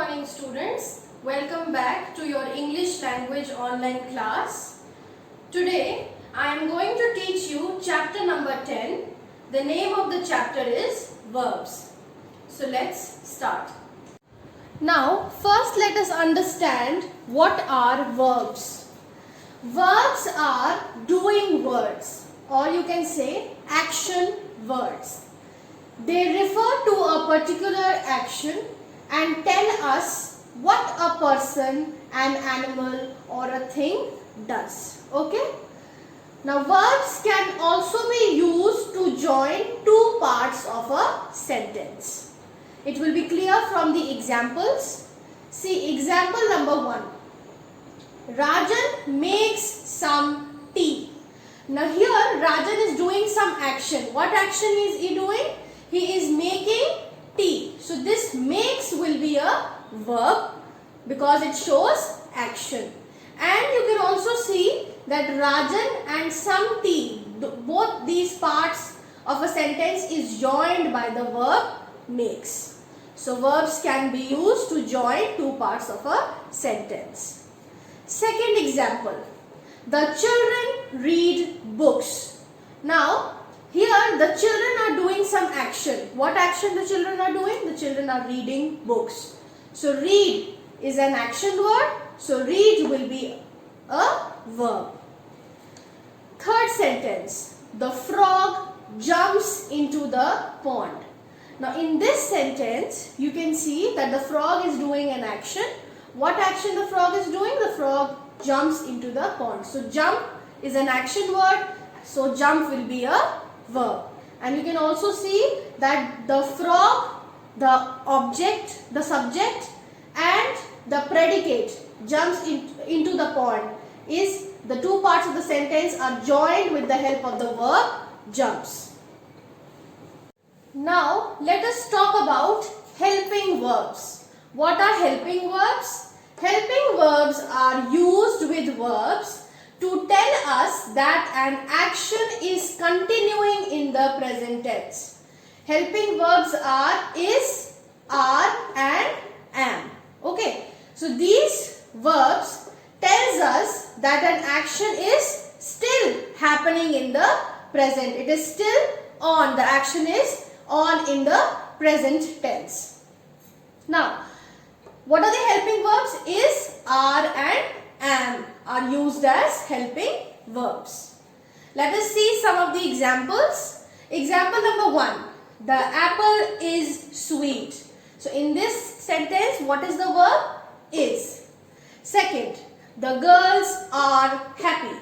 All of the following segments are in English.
morning students. Welcome back to your English language online class. Today I am going to teach you chapter number 10. The name of the chapter is verbs. So let's start. Now first let us understand what are verbs. Verbs are doing words, or you can say action words. They refer to a particular action and tell us what a person, an animal or a thing does. Okay? Now verbs can also be used to join two parts of a sentence. It will be clear from the examples. See example number 1. Rajan makes some tea. Now here Rajan is doing some action. What action is he doing? He is making tea. So this makes will be a verb because it shows action. And you can also see that Rajan and some tea, both these parts of a sentence is joined by the verb makes. So verbs can be used to join two parts of a sentence. Second example, the children read books. Now here the children are doing some action. What action the children are doing? The children are reading books. So read is an action word. So read will be a verb. Third sentence, the frog jumps into the pond. Now in this sentence you can see that the frog is doing an action. What action the frog is doing? The frog jumps into the pond. So jump is an action word. So jump will be a verb. And you can also see that the frog, the object, the subject and the predicate jumps into the pond is the two parts of the sentence are joined with the help of the verb jumps. Now let us talk about helping verbs. What are helping verbs? Helping verbs are used with verbs to tell us that an action is continuing in the present tense. Helping verbs are is, are and am. Okay. So these verbs tells us that an action is still happening in the present. It is still on. The action is on in the present tense. Now, what are the helping verbs? Is, are and am are used as helping verbs. Let us see some of the examples. Example number 1. The apple is sweet. So in this sentence, what is the verb? Is. Second, the girls are happy.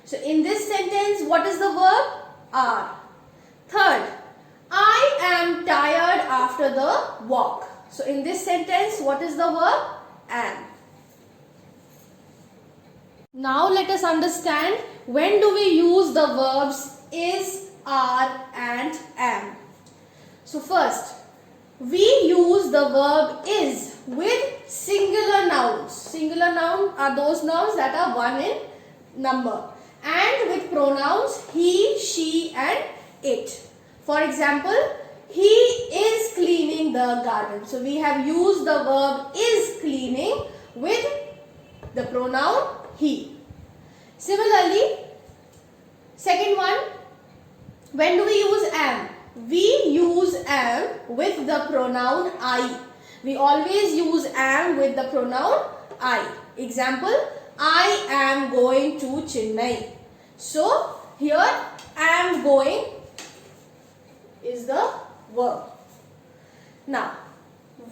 So in this sentence, what is the verb? Are. Third, I am tired after the walk. So in this sentence, what is the verb? Am. Now let us understand when do we use the verbs is, are and am. So first, we use the verb is with singular nouns. Singular nouns are those nouns that are one in number. And with pronouns he, she and it. For example, he is cleaning the garden. So we have used the verb is cleaning with the pronoun he. Similarly, second one, when do we use am? We use am with the pronoun I. We always use am with the pronoun I. Example, I am going to Chennai. So here am going is the verb. Now,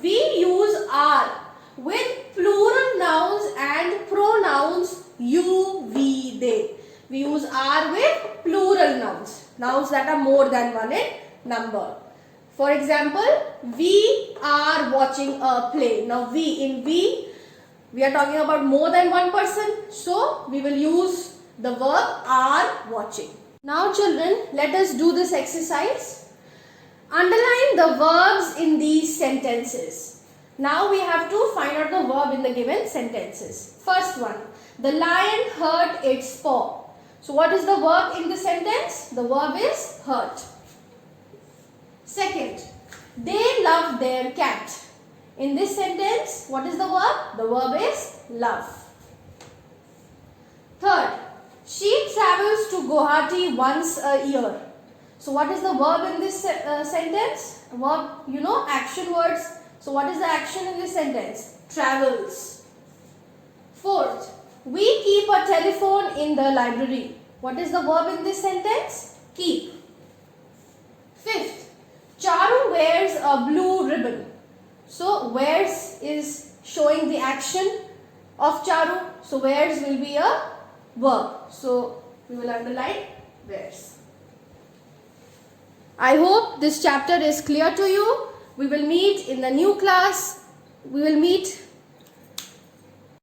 we use are with plural nouns and pronouns you, we, they. We use are with plural nouns. Nouns that are more than one in number. For example, we are watching a play. Now we are talking about more than one person. So we will use the verb are watching. Now children, let us do this exercise. Underline the verbs in these sentences. Now we have to find out the verb in the given sentences. First one, the lion hurt its paw. So what is the verb in the sentence? The verb is hurt. Second, they love their cat. In this sentence, what is the verb? The verb is love. Third, she travels to Guwahati once a year. So what is the verb in this sentence? Verb, you know, action words. So what is the action in this sentence? Travels. Fourth, we keep a telephone in the library. What is the verb in this sentence? Keep. Fifth, Charu wears a blue ribbon. So wears is showing the action of Charu. So wears will be a verb. So we will underline wears. I hope this chapter is clear to you. We will meet in the new class. We will meet